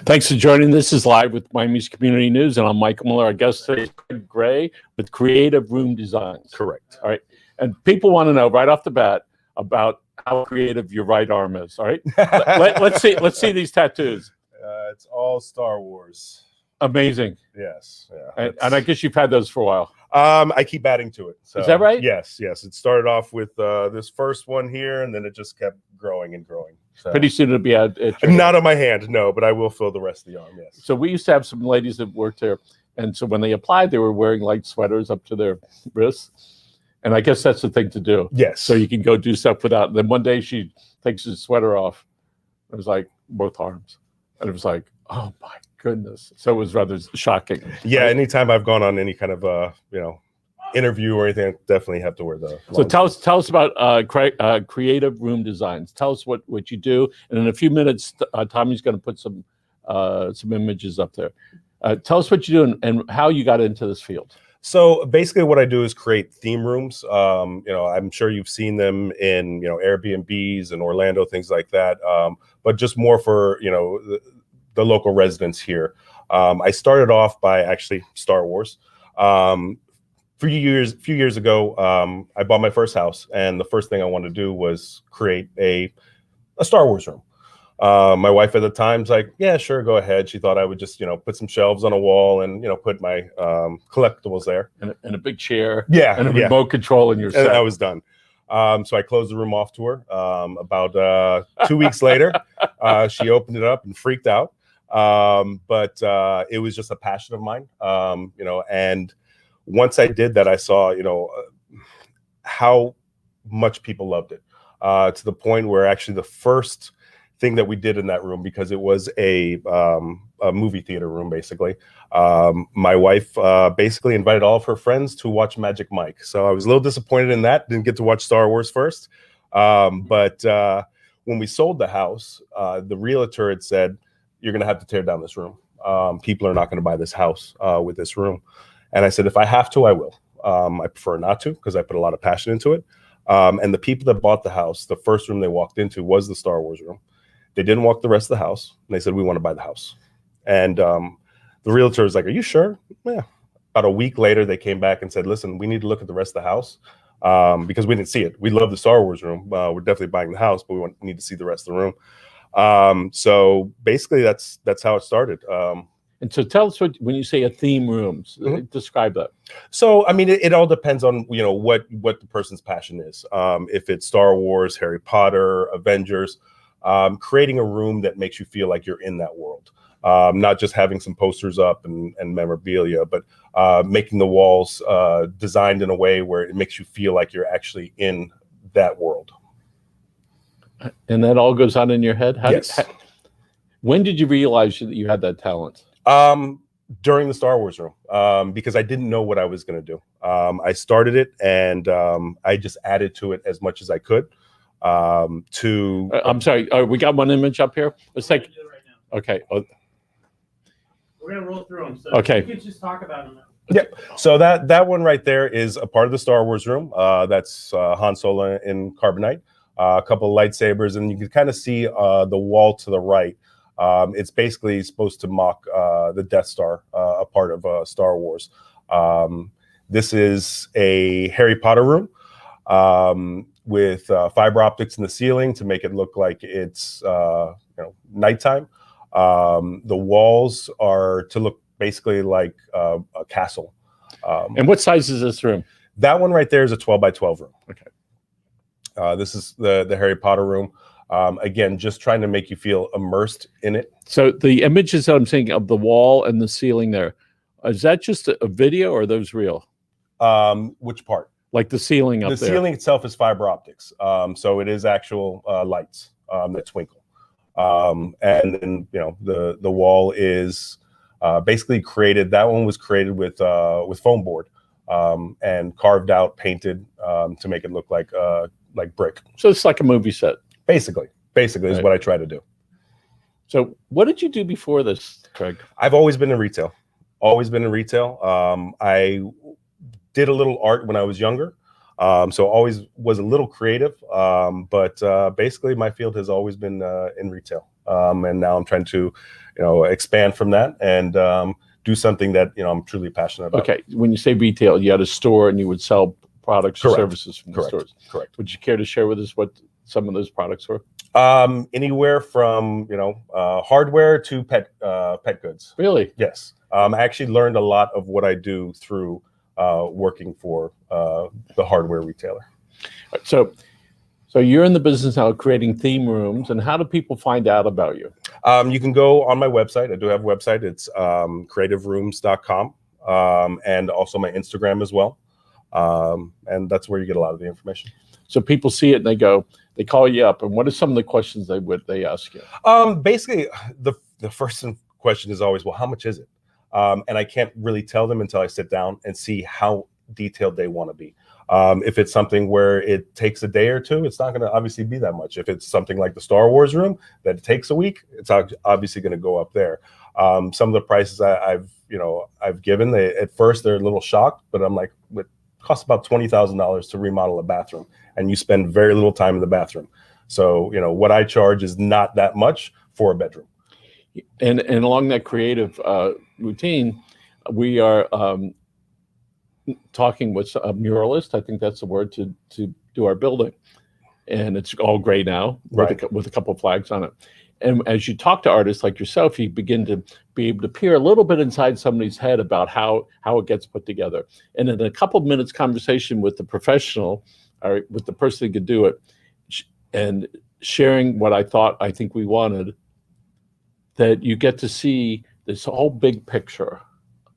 Thanks for joining. This is Live with Miami's Community News, and I'm Michael Miller. Our guest today is Craig Gray with Creative Room Designs. Correct. All right. And people want to know right off the bat about how creative your right arm is. All right. Let's see these tattoos. It's all Star Wars. Amazing. Yes. Yeah. And I guess you've had those for a while. I keep adding to it. So, is that right? Yes. It started off with this first one here, and then it just kept growing and growing. So. Pretty soon it'll be not on my hand, no, but I will fill the rest of the arm. Yes. So we used to have some ladies that worked there, and so when they applied, they were wearing light sweaters up to their wrists, and I guess that's the thing to do. Yes. So you can go do stuff without. And then one day she takes his sweater off. It was like both arms, and it was like, oh my goodness. So it was rather shocking. Yeah. Anytime I've gone on any kind of interview or anything, I definitely have to wear the. So tell us about Creative Room Designs. Tell us what you do, and in a few minutes, Tommy's going to put some images up there. Tell us what you do and how you got into this field. So basically, what I do is create theme rooms. I'm sure you've seen them in Airbnbs in Orlando, things like that. But just more for the local residents here. I started off by actually Star Wars. A few years ago, I bought my first house, and the first thing I wanted to do was create a Star Wars room. My wife at the time's like, yeah, sure, go ahead. She thought I would just, put some shelves on a wall and, put my collectibles there. And a big chair. Yeah. And a remote control in your set. And I was done. So I closed the room off to her. About 2 weeks later, she opened it up and freaked out. But it was just a passion of mine, and once I did that, I saw, how much people loved it, to the point where actually the first thing that we did in that room, because it was a movie theater room, basically, my wife basically invited all of her friends to watch Magic Mike. So I was a little disappointed in that. Didn't get to watch Star Wars first. But when we sold the house, the realtor had said, you're going to have to tear down this room. People are not going to buy this house with this room. And I said, if I have to, I will. I prefer not to, because I put a lot of passion into it. And the people that bought the house, the first room they walked into was the Star Wars room. They didn't walk the rest of the house. And they said, we want to buy the house. And the realtor was like, are you sure? Yeah. About a week later, they came back and said, listen, we need to look at the rest of the house, because we didn't see it. We love the Star Wars room. We're definitely buying the house, but we need to see the rest of the room. So basically, that's how it started. And so tell us when you say a theme room, describe that. So, I mean, it all depends on, what the person's passion is. If it's Star Wars, Harry Potter, Avengers, creating a room that makes you feel like you're in that world. Not just having some posters up and memorabilia, but making the walls designed in a way where it makes you feel like you're actually in that world. And that all goes on in your head? Yes. When did you realize that you had that talent? During the Star Wars room, because I didn't know what I was going to do. I started it, and I just added to it as much as I could. I'm sorry. We got one image up here. Let's take. Okay. We're gonna roll through them. So okay. You can just talk about them. Yeah. So that one right there is a part of the Star Wars room. That's Han Solo in carbonite. A couple of lightsabers, and you can kind of see the wall to the right. It's basically supposed to mock the Death Star, a part of Star Wars. This is a Harry Potter room with fiber optics in the ceiling to make it look like it's nighttime. The walls are to look basically like a castle. And what size is this room? That one right there is a 12 by 12 room. Okay. This is the Harry Potter room. Again, just trying to make you feel immersed in it. So the images that I'm seeing of the wall and the ceiling there, is that just a video or are those real? Which part? Like the ceiling up there? The ceiling itself is fiber optics. So it is actual lights that twinkle. And then, the wall is basically created. That one was created with foam board and carved out, painted to make it look like brick. So it's like a movie set. Basically is what I try to do. So what did you do before this, Craig? I've always been in retail. I did a little art when I was younger. So always was a little creative. But basically my field has always been in retail. and now I'm trying to, expand from that and do something that I'm truly passionate about. Okay, when you say retail, you had a store and you would sell products or Correct. services from the Correct. stores. Correct. Would you care to share with us what some of those products were? Anywhere from hardware to pet goods. Really? Yes. I actually learned a lot of what I do through working for the hardware retailer. So you're in the business now of creating theme rooms, and how do people find out about you? You can go on my website. I do have a website. It's creativerooms.com, and also my Instagram as well. And that's where you get a lot of the information. So people see it and they call you up, and what are some of the questions they ask you? Basically, the first question is always, well, how much is it? And I can't really tell them until I sit down and see how detailed they want to be. If it's something where it takes a day or two, it's not going to obviously be that much. If it's something like the Star Wars room that it takes a week, it's obviously going to go up there. Some of the prices I've given, at first they're a little shocked, but I'm like, it costs about $20,000 to remodel a bathroom, and you spend very little time in the bathroom. So what I charge is not that much for a bedroom. And along that creative routine, we are talking with a muralist. I think that's the word to do our building, and it's all gray now, Right. with a couple of flags on it. And as you talk to artists like yourself, you begin to be able to peer a little bit inside somebody's head about how it gets put together. And in a couple of minutes conversation with the professional, or with the person who could do it, and sharing what I think we wanted, that you get to see this whole big picture.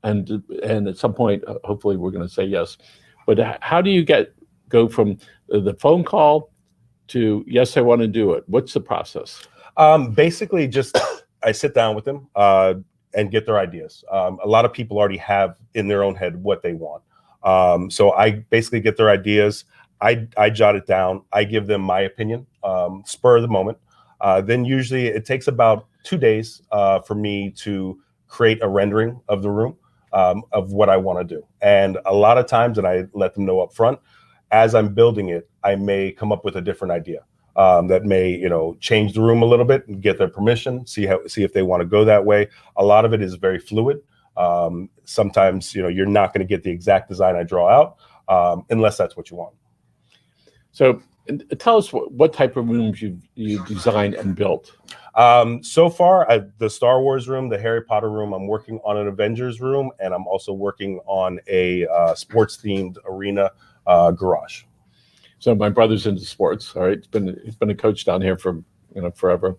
And at some point, hopefully we're going to say yes. But how do you go from the phone call to, yes, I want to do it? What's the process? Basically, just I sit down with them and get their ideas. A lot of people already have in their own head what they want. So I basically get their ideas. I jot it down. I give them my opinion, spur of the moment. Then usually it takes about 2 days for me to create a rendering of the room, of what I want to do. And a lot of times, and I let them know up front, as I'm building it, I may come up with a different idea that may, change the room a little bit and get their permission, see if they want to go that way. A lot of it is very fluid. Sometimes, you're not going to get the exact design I draw out unless that's what you want. So tell us what type of rooms you've designed and built. So far, the Star Wars room, the Harry Potter room, I'm working on an Avengers room, and I'm also working on a sports-themed arena garage. So my brother's into sports. All right, he's been a coach down here for forever,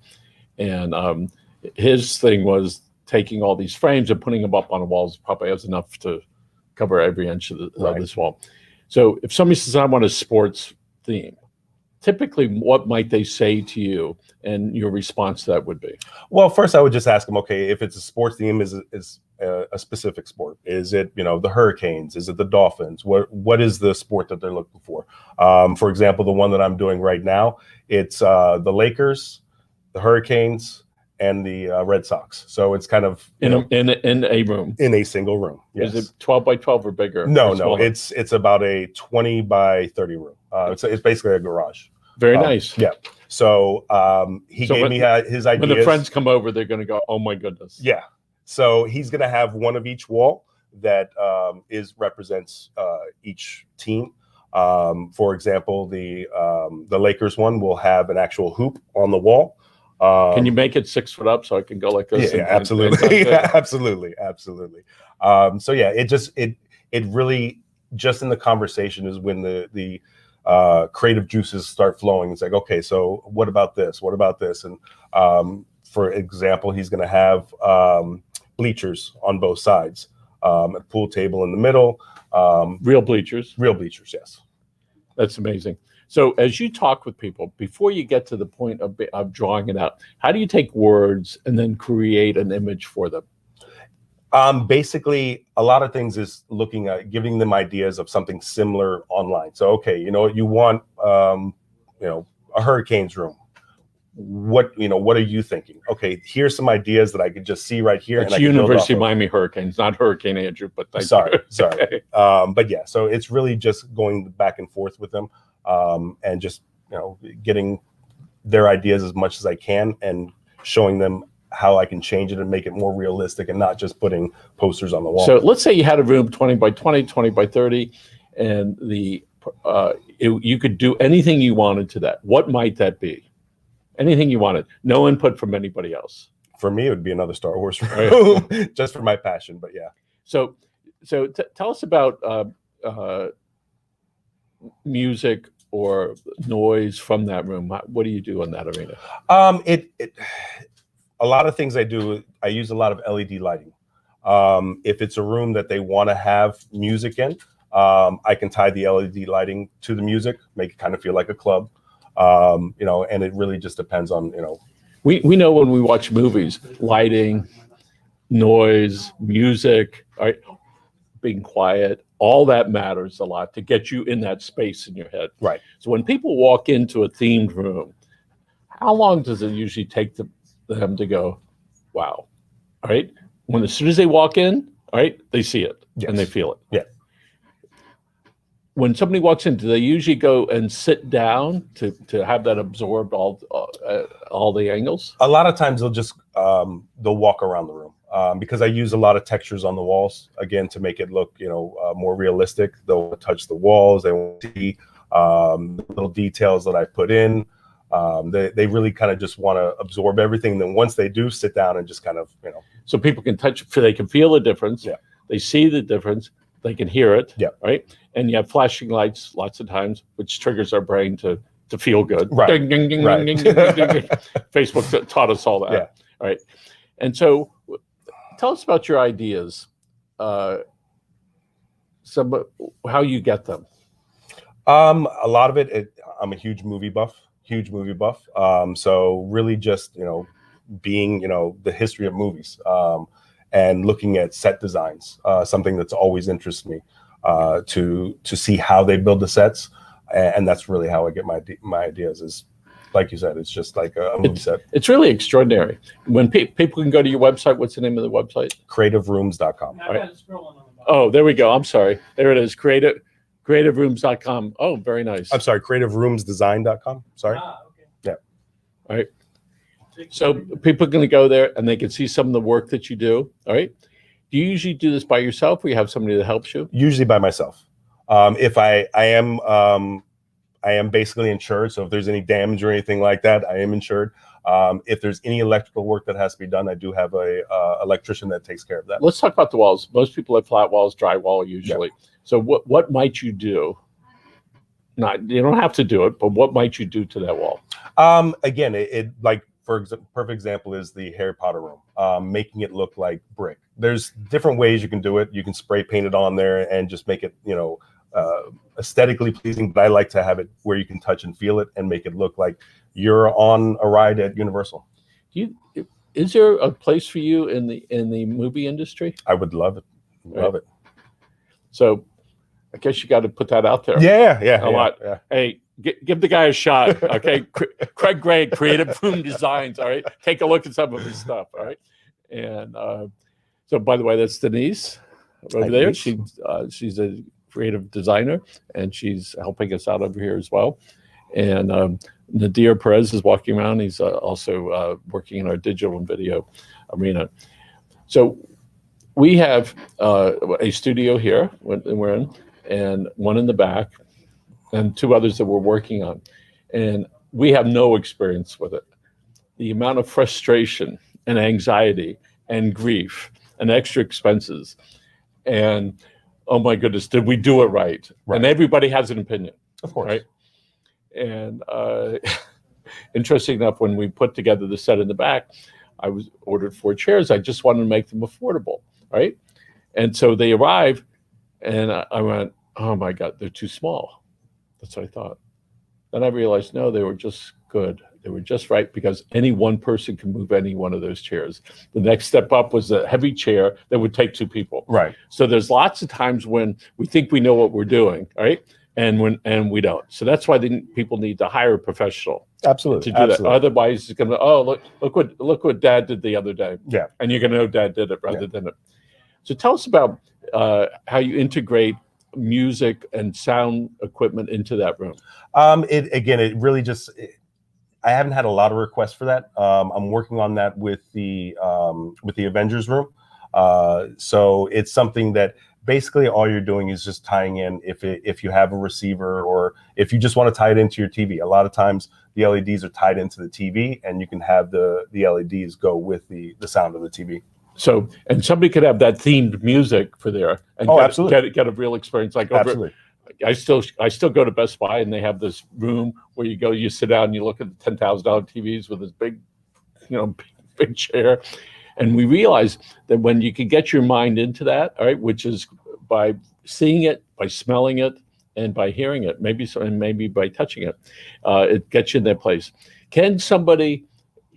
and his thing was taking all these frames and putting them up on the walls. Probably has enough to cover every inch of this wall. So if somebody says, I want a sports theme, typically what might they say to you, and your response to that would be? Well, first I would just ask them, okay, if it's a sports theme, is a specific sport? Is it, the Hurricanes? Is it the Dolphins? What is the sport that they're looking for? For example, the one that I'm doing right now, it's the Lakers, the Hurricanes, and the Red Sox. So it's kind of in a room, in a single room. Yes. Is it 12 by 12 or bigger? No, or it's about a 20 by 30 room. It's basically a garage. Very nice. Yeah. So he gave me his ideas. When the friends come over, they're going to go, oh my goodness. Yeah. So he's going to have one of each wall that represents each team. For example, the Lakers one will have an actual hoop on the wall. Can you make it 6 foot up so I can go like this? Yeah, absolutely. Yeah, absolutely. So yeah, it really, just in the conversation is when the creative juices start flowing. It's like, okay, so what about this? What about this? And for example, he's going to have bleachers on both sides, a pool table in the middle. Real bleachers? Real bleachers, yes. That's amazing. So as you talk with people, before you get to the point of drawing it out, how do you take words and then create an image for them? Basically, a lot of things is looking at giving them ideas of something similar online. So, okay, you want, a Hurricanes room. What are you thinking? Okay, here's some ideas that I could just see right here. It's and University of Miami Hurricanes, not Hurricane Andrew, but sorry. Okay. But yeah, so it's really just going back and forth with them, and just, getting their ideas as much as I can and showing them how I can change it and make it more realistic and not just putting posters on the wall. So let's say you had a room 20 by 20, 20 by 30, and you could do anything you wanted to that. What might that be? Anything you wanted. No input from anybody else. For me, it would be another Star Wars room, just for my passion. But yeah. So tell us about music or noise from that room. What do you do in that arena? A lot of things I do. I use a lot of LED lighting. If it's a room that they want to have music in, I can tie the LED lighting to the music, make it kind of feel like a club. And it really just depends on, We know when we watch movies, lighting, noise, music, right, being quiet, all that matters a lot to get you in that space in your head. Right. So when people walk into a themed room, how long does it usually take them to go, wow, all right? As soon as they walk in, all right, they see it and they feel it. Yeah. When somebody walks in, do they usually go and sit down to have that absorbed all the angles? A lot of times they'll walk around the room because I use a lot of textures on the walls, again, to make it look, more realistic. They'll touch the walls. They will see little details that I put in. They really kind of just want to absorb everything. Then once they do sit down and just kind of, So people can touch, they can feel the difference. Yeah. They see the difference. They can hear it. Yeah. Right. And you have flashing lights lots of times, which triggers our brain to feel good. Right. Ding, ding, ding, Right. ding, ding, ding, ding, ding. Facebook taught us all that. Yeah. All right. And so tell us about your ideas. How you get them. A lot of it, I'm a huge movie buff. So really just, being, the history of movies and looking at set designs, something that's always interested me to see how they build the sets. And that's really how I get my ideas is, like you said, it's just like a movie set. It's really extraordinary. When people can go to your website, what's the name of the website? CreativeRooms.com. I've got it scrolling on the bottom. Oh, there we go. I'm sorry. There it is. CreativeRooms.com. Oh, very nice. I'm sorry, CreativeRoomsDesign.com. Sorry. Okay. Yeah. All right. So people are going to go there and they can see some of the work that you do. All right. Do you usually do this by yourself or you have somebody that helps you? Usually by myself. If I am basically insured. So if there's any damage or anything like that, I am insured. If there's any electrical work that has to be done, I do have a electrician that takes care of that. Let's talk about the walls. Most people have flat walls, drywall usually. Yeah. So what might you do? You don't have to do it, but what might you do to that wall? Again, it like perfect example is the Harry Potter room, making it look like brick. There's different ways you can do it. You can spray paint it on there and just make it, aesthetically pleasing. But I like to have it where you can touch and feel it and make it look like you're on a ride at Universal. Is there a place for you in the movie industry? I would love it. Love it. So I guess you got to put that out there. Yeah. A lot. Yeah. Hey, give the guy a shot. Okay. Craig Gray, Creative Room Designs. All right. Take a look at some of his stuff. All right. And so, by the way, that's Denise over there. She's a creative designer and she's helping us out over here as well. And Nadir Perez is walking around. He's also working in our digital and video arena. So we have a studio here we're in, and one in the back, and two others that we're working on. And we have no experience with it. The amount of frustration and anxiety and grief and extra expenses and, oh my goodness, did we do it right? And everybody has an opinion. Of course. Right? And interesting enough, when we put together the set in the back, I ordered 4 chairs. I just wanted to make them affordable, right? And so they arrived, and I went, oh my God, they're too small. That's what I thought. Then I realized, no, they were just good. They were just right because any one person can move any one of those chairs. The next step up was a heavy chair that would take 2 people. Right. So there's lots of times when we think we know what we're doing, right? And we don't. So that's why people need to hire a professional. Absolutely. To do that. Otherwise, it's going to, look what Dad did the other day. Yeah. And you're going to know Dad did it rather than it. So tell us about how you integrate music and sound equipment into that room. It really just I haven't had a lot of requests for that. I'm working on that with the Avengers room. So it's something that basically all you're doing is just tying in if you have a receiver, or if you just want to tie it into your TV. A lot of times the LEDs are tied into the TV, and you can have the LEDs go with the sound of the TV. So, and somebody could have that themed music for there, and absolutely. get a real experience. Like over, Absolutely. I still go to Best Buy, and they have this room where you sit down and you look at the $10,000 TVs with this big, big chair. And we realized that when you can get your mind into that, all right, which is by seeing it, by smelling it, and by hearing it, maybe by touching it, it gets you in that place. Can somebody,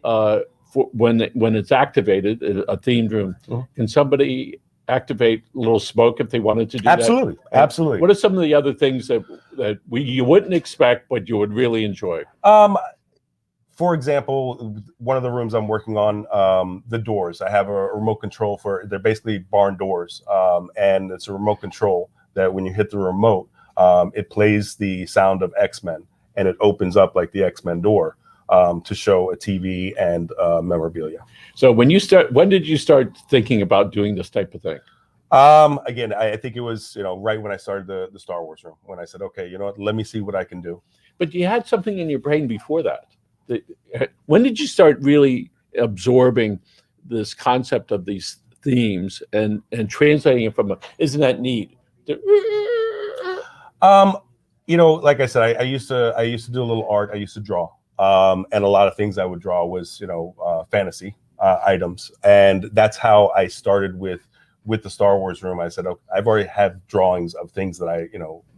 when it's activated, a themed room, can somebody activate a little smoke if they wanted to do Absolutely. that? Absolutely. What are some of the other things that you wouldn't expect, but you would really enjoy? For example, one of the rooms I'm working on, the doors. I have a remote control for. They're basically barn doors, and it's a remote control that when you hit the remote, it plays the sound of X-Men, and it opens up like the X-Men door to show a TV and memorabilia. So when did you start thinking about doing this type of thing? Again, I think it was right when I started the Star Wars room, when I said, okay, you know what, let me see what I can do. But you had something in your brain before that. When did you start really absorbing this concept of these themes and translating it from isn't that neat? Like I said, I used to do a little art. I used to draw, and a lot of things I would draw was fantasy items, and that's how I started with the Star Wars room. I said, okay, I've already had drawings of things that I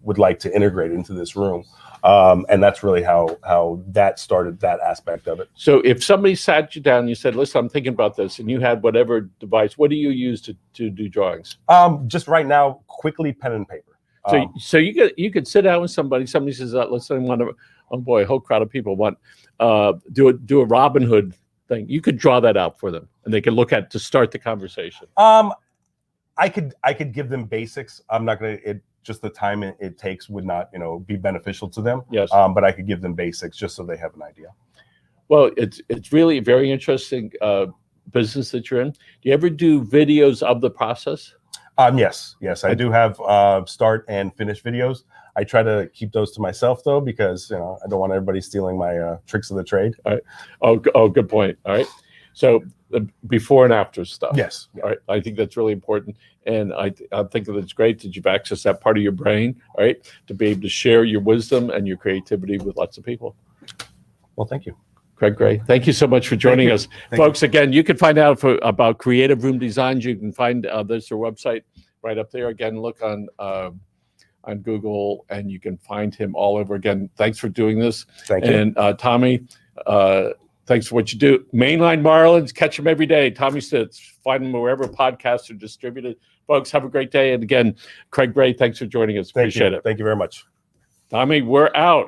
would like to integrate into this room. And that's really how that started, that aspect of it. So if somebody sat you down and you said, listen, I'm thinking about this, and you had whatever device, what do you use to do drawings? Just right now, quickly pen and paper. So you could sit down with somebody says, let's say oh boy, a whole crowd of people want do a Robin Hood thing. You could draw that out for them, and they could look at to start the conversation. I could give them basics. I'm not going to, just the time it takes would not, be beneficial to them. Yes. But I could give them basics just so they have an idea. Well, it's really a very interesting business that you're in. Do you ever do videos of the process? Yes, I do have start and finish videos. I try to keep those to myself though, because I don't want everybody stealing my tricks of the trade. All right. Oh, good point. All right. So the before and after stuff. Yes. All right. I think that's really important. And I think that it's great that you've accessed that part of your brain, all right, to be able to share your wisdom and your creativity with lots of people. Well, thank you. Craig Gray, thank you so much for joining us. Folks, again, you can find out about Creative Room Designs. You can find there's their website right up there. Again, look on Google, and you can find him all over. Again, thanks for doing this. Thank you. And Tommy, thanks for what you do. Mainline Marlins, catch them every day. Tommy Sitz, find them wherever podcasts are distributed. Folks, have a great day. And again, Craig Gray, thanks for joining us. Appreciate it. Thank you very much. Tommy, we're out.